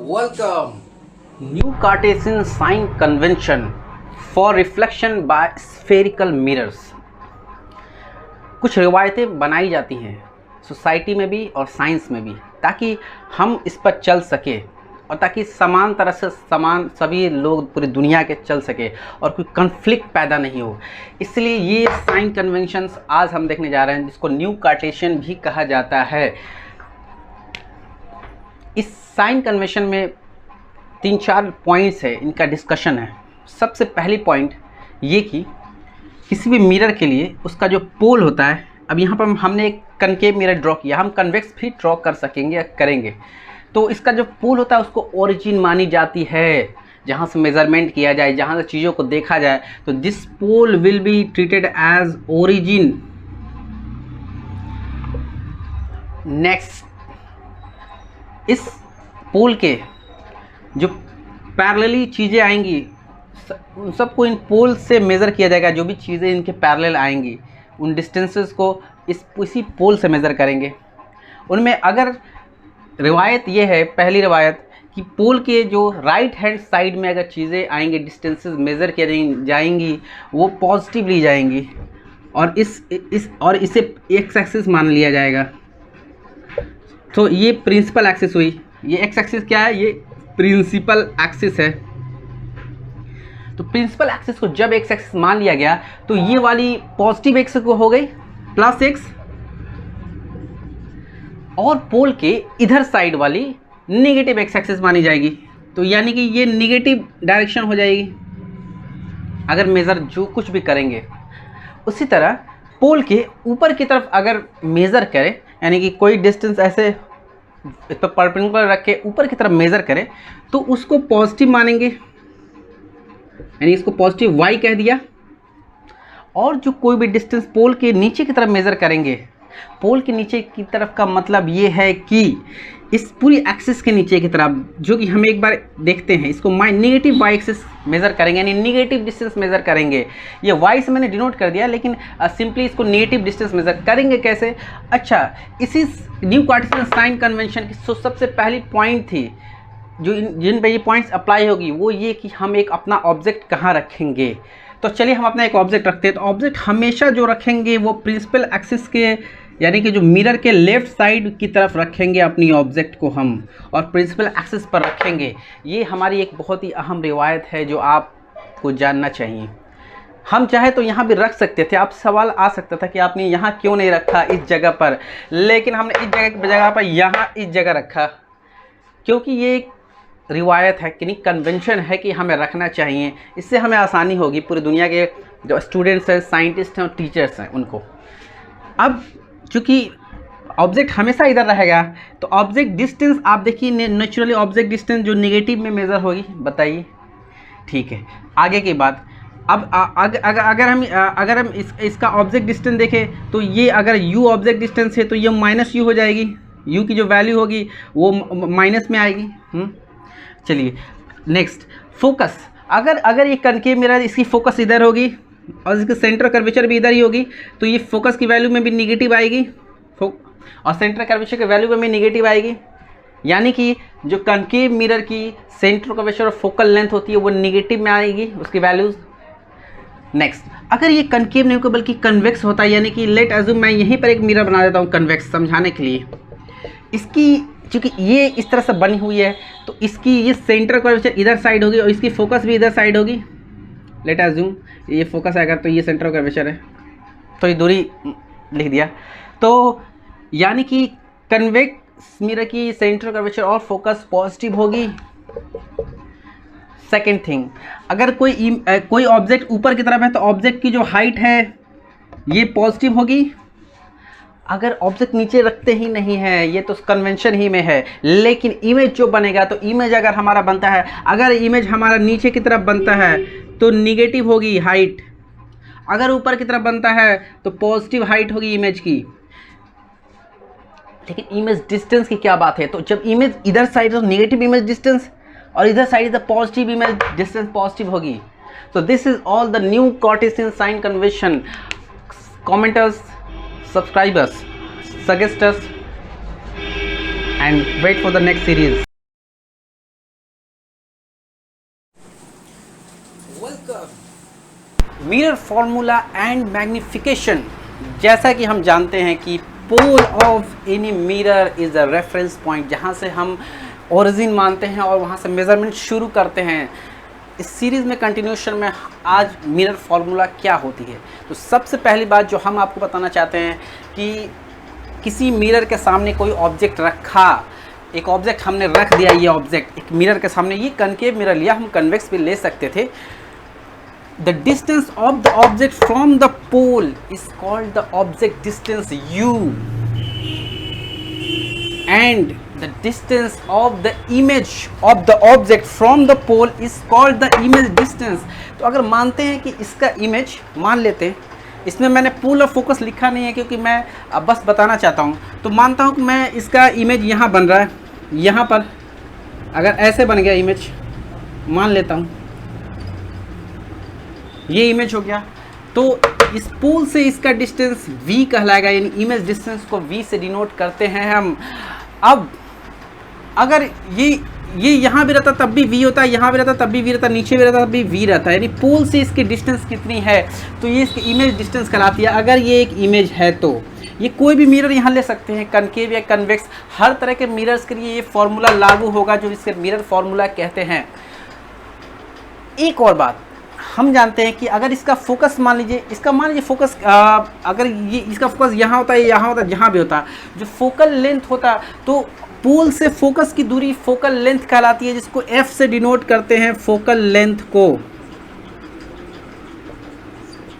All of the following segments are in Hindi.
Welcome. New Cartesian sign convention for reflection by spherical mirrors. कुछ रिवायतें बनाई जाती हैं सोसाइटी में भी और साइंस में भी, ताकि हम इस पर चल सके और ताकि समान तरह से समान सभी लोग पूरी दुनिया के चल सके और कोई कन्फ्लिक्ट पैदा नहीं हो। इसलिए ये साइन कन्वेंशंस आज हम देखने जा रहे हैं, जिसको न्यू कार्टेशियन भी कहा जाता है। इस साइन कन्वेंशन में 3-4 पॉइंट्स है, इनका डिस्कशन है। सबसे पहली पॉइंट ये कि किसी भी मिरर के लिए उसका जो पोल होता है, अब यहाँ पर हमने एक कनकेव मिरर ड्रॉ किया, हम कन्वेक्स भी ड्रॉ कर सकेंगे या करेंगे। तो इसका जो पोल होता है उसको ओरिजिन मानी जाती है, जहाँ से मेज़रमेंट किया जाए, जहाँ से चीज़ों को देखा जाए। तो this pole will be treated as origin. Next, इस पोल के जो पैरेलली चीज़ें आएंगी उन सबको इन पोल से मेज़र किया जाएगा। जो भी चीज़ें इनके पैरेलल आएंगी उन डिस्टेंसेस को इसी पोल से मेज़र करेंगे। उनमें अगर रिवायत ये है, पहली रिवायत, कि पोल के जो राइट हैंड साइड में अगर चीज़ें आएंगी, डिस्टेंसेस मेज़र की जाएंगी, वो पॉजिटिव ली जाएंगी और इसे एक्स एक्सिस मान लिया जाएगा। तो ये प्रिंसिपल एक्सिस हुई। ये एक्स एक्सिस क्या है? ये प्रिंसिपल एक्सिस है। तो प्रिंसिपल एक्सिस को जब एक्स एक्सिस मान लिया गया तो ये वाली पॉजिटिव एक्स को हो गई प्लस एक्स, और पोल के इधर साइड वाली नेगेटिव एक्स एक्सिस मानी जाएगी। तो यानी कि ये नेगेटिव डायरेक्शन हो जाएगी अगर मेज़र जो कुछ भी करेंगे। उसी तरह पोल के ऊपर की तरफ अगर मेज़र करें, यानी कि कोई डिस्टेंस ऐसे इस पर परपेंडिकुलर रख के ऊपर की तरफ मेज़र करें, तो उसको पॉजिटिव मानेंगे, यानी इसको पॉजिटिव वाई कह दिया। और जो कोई भी डिस्टेंस पोल के नीचे की तरफ मेज़र करेंगे, पोल के नीचे की तरफ का मतलब ये है कि इस पूरी एक्सिस के नीचे की तरफ, जो कि हम एक बार देखते हैं, इसको नेगेटिव वाई एक्सिस मेज़र करेंगे, यानी नेगेटिव डिस्टेंस मेज़र करेंगे। ये वाई से मैंने डिनोट कर दिया, लेकिन सिंपली इसको नेगेटिव डिस्टेंस मेज़र करेंगे कैसे? अच्छा, इसी न्यू कार्टेशियन साइन कन्वेंशन की सबसे पहली पॉइंट थी जो जिन पे ये पॉइंट्स अप्लाई होगी, वो ये कि हम एक अपना ऑब्जेक्ट कहाँ रखेंगे। तो चलिए हम अपना एक ऑब्जेक्ट रखते हैं। तो ऑब्जेक्ट हमेशा जो रखेंगे वो प्रिंसिपल एक्सिस के, यानी कि जो मिरर के लेफ़्ट साइड की तरफ रखेंगे अपनी ऑब्जेक्ट को हम, और प्रिंसिपल एक्सिस पर रखेंगे। ये हमारी एक बहुत ही अहम रिवायत है जो आपको जानना चाहिए। हम चाहे तो यहाँ भी रख सकते थे। आप सवाल आ सकता था कि आपने यहाँ क्यों नहीं रखा इस जगह पर, लेकिन हमने इस जगह पर यहाँ इस जगह रखा, क्योंकि ये एक रिवायत है कि कन्वेंशन है कि हमें रखना चाहिए। इससे हमें आसानी होगी पूरी दुनिया के जो स्टूडेंट्स हैं, साइंटिस्ट हैं और टीचर्स हैं उनको। अब चूँकि ऑब्जेक्ट हमेशा इधर रहेगा, तो ऑब्जेक्ट डिस्टेंस आप देखिए, नेचुरली ऑब्जेक्ट डिस्टेंस जो नेगेटिव में मेज़र होगी, बताइए। ठीक है, आगे की बात। अब अगर हम इसका ऑब्जेक्ट डिस्टेंस देखें, तो ये अगर u ऑब्जेक्ट डिस्टेंस है तो ये माइनस u हो जाएगी। u की जो वैल्यू होगी वो माइनस में आएगी। चलिए नेक्स्ट, फोकस। अगर ये कनकेव मिरर, इसकी फोकस इधर होगी और इसकी सेंटर कर्वेचर भी इधर ही होगी, तो ये फोकस की वैल्यू में भी निगेटिव आएगी और सेंटर कर्वेचर की वैल्यू में भी निगेटिव आएगी। यानी कि जो कनकेव मिरर की सेंटर कर्वेचर और फोकल लेंथ होती है वो निगेटिव में आएगी उसकी वैल्यूज़। नेक्स्ट, अगर ये कनकेव नहीं होकर बल्कि कन्वेक्स होता है, यानी कि लेट अज्यूम मैं यहीं पर एक मिरर बना देता हूँ कन्वेक्स, समझाने के लिए। इसकी चूँकि ये इस तरह से बनी हुई है, तो इसकी ये सेंटर कर्वेचर इधर साइड होगी और इसकी फोकस भी इधर साइड होगी। लेट अज्यूम ये फोकस आएगा, तो ये सेंटर कर्वेचर है, तो ये दूरी लिख दिया। तो यानी कि कन्वेक्स मिरर की सेंटर कर्वेचर और फोकस पॉजिटिव होगी। सेकेंड थिंग, अगर कोई ऑब्जेक्ट ऊपर की तरफ है तो ऑब्जेक्ट की जो हाइट है ये पॉजिटिव होगी। अगर ऑब्जेक्ट नीचे रखते ही नहीं है, ये तो कन्वेंशन ही में है, लेकिन इमेज जो बनेगा, तो इमेज अगर हमारा बनता है, अगर इमेज हमारा नीचे की तरफ बनता है तो निगेटिव होगी हाइट। अगर ऊपर की तरफ बनता है तो पॉजिटिव हाइट होगी इमेज की। लेकिन इमेज डिस्टेंस की क्या बात है? तो जब इमेज इधर साइड है तो निगेटिव इमेज डिस्टेंस, और इधर side the positive image distance positive होगी। So this is all the new Cartesian sign convention. Commenters, subscribers, suggest us and wait for the next series. Mirror formula and magnification. जैसा कि हम जानते हैं कि pole of any mirror is a reference point, जहाँ से हम ओरिजिन मानते हैं और वहाँ से मेज़रमेंट शुरू करते हैं। इस सीरीज़ में कंटिन्यूशन में आज मिरर फार्मूला क्या होती है। तो सबसे पहली बात जो हम आपको बताना चाहते हैं कि किसी मिरर के सामने कोई ऑब्जेक्ट रखा, एक ऑब्जेक्ट हमने रख दिया, ये ऑब्जेक्ट एक मिरर के सामने, ये कनकेव मिरर लिया, हम कन्वेक्स भी ले सकते थे। The distance of the object from the pole is called the object distance u, and the distance of the image of the object from the pole is called the image distance। तो अगर मानते हैं कि इसका इमेज मान लेते हैं, इसमें मैंने पोल ऑफ फोकस लिखा नहीं है क्योंकि मैं अब बस बताना चाहता हूँ। तो मानता हूँ कि मैं इसका इमेज यहाँ बन रहा है, यहाँ पर अगर ऐसे बन गया इमेज, मान लेता हूँ ये इमेज हो गया, तो इस पोल से इसका डिस्टेंस v कहलाएगा, यानी इमेज डिस्टेंस को v से डिनोट करते हैं हम। अब अगर ये यहाँ भी रहता तब भी v होता है, यहाँ भी रहता तब भी v रहता, नीचे भी रहता तब भी v रहता है, यानी पोल से इसकी डिस्टेंस कितनी है, तो ये इसकी इमेज डिस्टेंस कहलाती है। अगर ये एक इमेज है तो ये कोई भी मिरर यहाँ ले सकते हैं, कनकेव या कन्वेक्स, हर तरह के मिरर्स के लिए ये फॉर्मूला लागू होगा जो इसके मिरर फॉर्मूला कहते हैं। एक और बात हम जानते हैं कि अगर इसका फोकस मान लीजिए, इसका मान लीजिए फोकस अगर ये इसका फोकस यहाँ होता है, यहाँ होता है, जहाँ भी होता, जो फोकल लेंथ होता, तो पोल से फोकस की दूरी फोकल लेंथ कहलाती है, जिसको f से डिनोट करते हैं फोकल लेंथ को,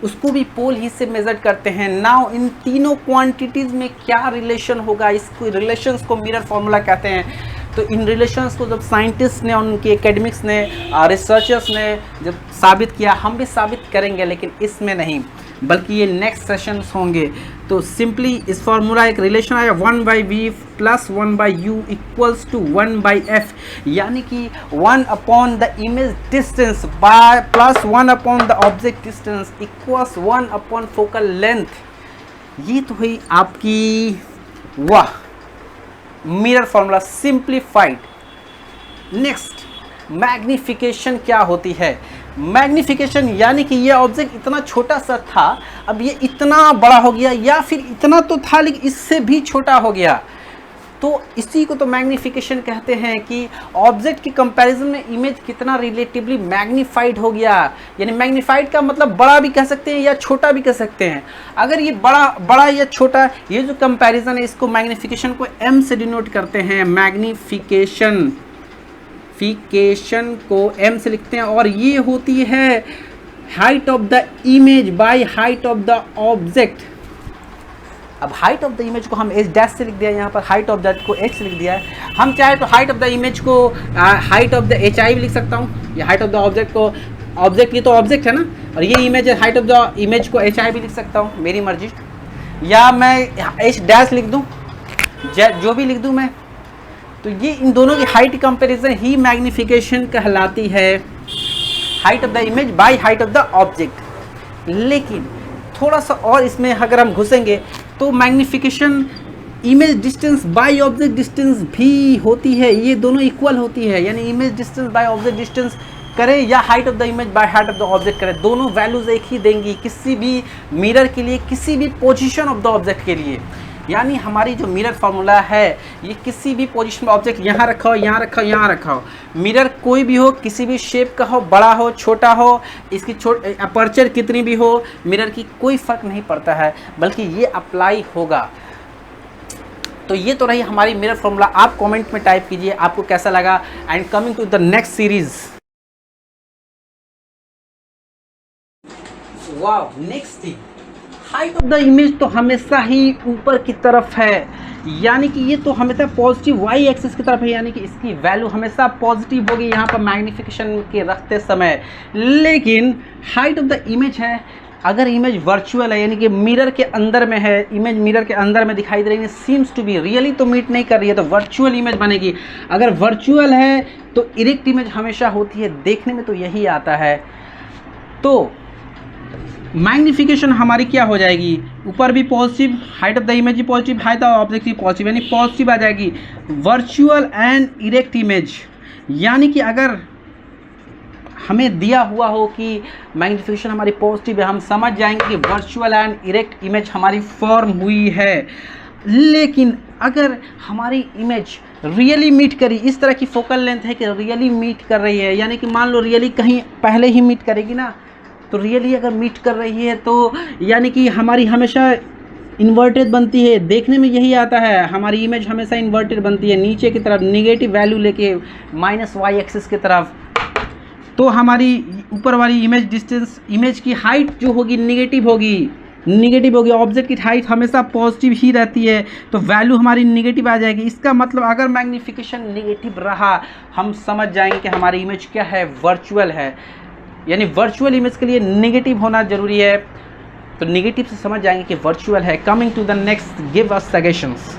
उसको भी पोल ही से मेजर करते हैं। नाउ इन तीनों क्वांटिटीज में क्या रिलेशन होगा, इसको रिलेशंस को मिरर फॉर्मूला कहते हैं। तो इन रिलेशंस को जब साइंटिस्ट ने, उनके एकेडमिक्स ने, रिसर्चर्स ने जब साबित किया, हम भी साबित करेंगे, लेकिन इसमें नहीं बल्कि ये नेक्स्ट सेशंस होंगे। तो सिंपली इस फार्मूला एक रिलेशन आया 1/v plus 1/u equals to 1/f, यानी कि 1 upon the image distance by plus 1 upon the object distance equals 1 upon focal length. ये तो हुई आपकी वाह mirror formula simplified. Next magnification क्या होती है। मैग्निफिकेशन यानी कि ये ऑब्जेक्ट इतना छोटा सा था, अब ये इतना बड़ा हो गया, या फिर इतना तो था लेकिन इससे भी छोटा हो गया, तो इसी को तो मैग्निफिकेशन कहते हैं कि ऑब्जेक्ट की कंपैरिजन में इमेज कितना रिलेटिवली मैग्नीफाइड हो गया। यानी मैग्नीफाइड का मतलब बड़ा भी कह सकते हैं या छोटा भी कह सकते हैं। अगर ये बड़ा या छोटा, ये जो कंपैरिजन है, इसको मैग्निफिकेशन को m से डिनोट करते हैं। मैग्निफिकेशन को m से लिखते हैं, और ये होती है height of the image by height of the object. अब हाइट ऑफ द इमेज को हम h डैश से लिख दिया, यहाँ पर हाइट ऑफ दैट को h से लिख दिया है। हम चाहे तो हाइट ऑफ द इमेज को हाइट ऑफ द hi भी लिख सकता हूँ, या हाइट ऑफ द ऑब्जेक्ट को, ऑब्जेक्ट ये तो ऑब्जेक्ट है ना, और ये इमेज है, हाइट ऑफ द इमेज को hi भी लिख सकता हूँ, मेरी मर्जी। या मैं h डैश लिख दूँ, जो भी लिख दूँ मैं, तो ये इन दोनों की हाइट कंपैरिजन ही मैग्निफिकेशन कहलाती है, height of the image by height of the object. लेकिन थोड़ा सा और इसमें अगर हम घुसेंगे तो magnification image distance by object distance भी होती है, ये दोनों इक्वल होती है। यानी image distance by object distance करें या height of the image by height of the object करें, दोनों वैल्यूज एक ही देंगी किसी भी मिरर के लिए, किसी भी पोजीशन ऑफ द ऑब्जेक्ट के लिए। यानी हमारी जो मिरर फार्मूला है, ये किसी भी पोजीशन में ऑब्जेक्ट यहाँ रखा हो, यहाँ रखा हो, यहाँ रखा हो, मिरर कोई भी हो, किसी भी शेप का हो, बड़ा हो, छोटा हो, इसकी अपर्चर कितनी भी हो, मिरर की कोई फ़र्क नहीं पड़ता है, बल्कि ये अप्लाई होगा। तो ये तो रही हमारी मिरर फार्मूला। आप कमेंट में टाइप कीजिए आपको कैसा लगा। And coming to the next series, wow, next thing, height of the image तो हमेशा ही ऊपर की तरफ है, यानी कि ये तो हमेशा पॉजिटिव वाई एक्सिस की तरफ है, यानी कि इसकी वैल्यू हमेशा पॉजिटिव होगी यहाँ पर मैग्निफिकेशन के रखते समय। लेकिन हाइट ऑफ द इमेज है, अगर इमेज वर्चुअल है, यानी कि मिरर के अंदर में है, इमेज मिरर के अंदर में दिखाई दे रही है, सीम्स टू बी, रियली तो मीट नहीं कर रही है, तो वर्चुअल इमेज बनेगी। अगर वर्चुअल है तो इरेक्ट इमेज हमेशा होती है, देखने में तो यही आता है। तो मैग्निफिकेशन हमारी क्या हो जाएगी, ऊपर भी positive, height of the image भी पॉजिटिव, हाइट ऑफ ऑब्जेक्ट भी पॉजिटिव, यानी पॉजिटिव आ जाएगी। वर्चुअल एंड इरेक्ट इमेज, यानी कि अगर हमें दिया हुआ हो कि मैग्नीफिकेशन हमारी पॉजिटिव है, हम समझ जाएंगे कि वर्चुअल एंड इरेक्ट इमेज हमारी फॉर्म हुई है। लेकिन अगर हमारी इमेज रियली मीट करी, इस तरह की फोकल लेंथ है कि रियली मीट कर रही है, यानी कि मान लो रियली कहीं पहले ही मीट करेगी ना, तो रियली अगर मीट कर रही है तो यानी कि हमारी हमेशा इन्वर्टेड बनती है। देखने में यही आता है, हमारी इमेज हमेशा इन्वर्टेड बनती है, नीचे की तरफ नेगेटिव वैल्यू लेके माइनस वाई एक्सिस की तरफ। तो हमारी ऊपर वाली इमेज डिस्टेंस, इमेज की हाइट जो होगी नेगेटिव होगी। ऑब्जेक्ट की हाइट हमेशा पॉजिटिव ही रहती है, तो वैल्यू हमारी नेगेटिव आ जाएगी। इसका मतलब अगर मैग्नीफिकेशन नेगेटिव रहा, हम समझ जाएंगे कि हमारी इमेज क्या है, वर्चुअल है। यानी वर्चुअल इमेज के लिए नेगेटिव होना जरूरी है, तो नेगेटिव से समझ जाएंगे कि वर्चुअल है। Coming to the next, give us suggestions.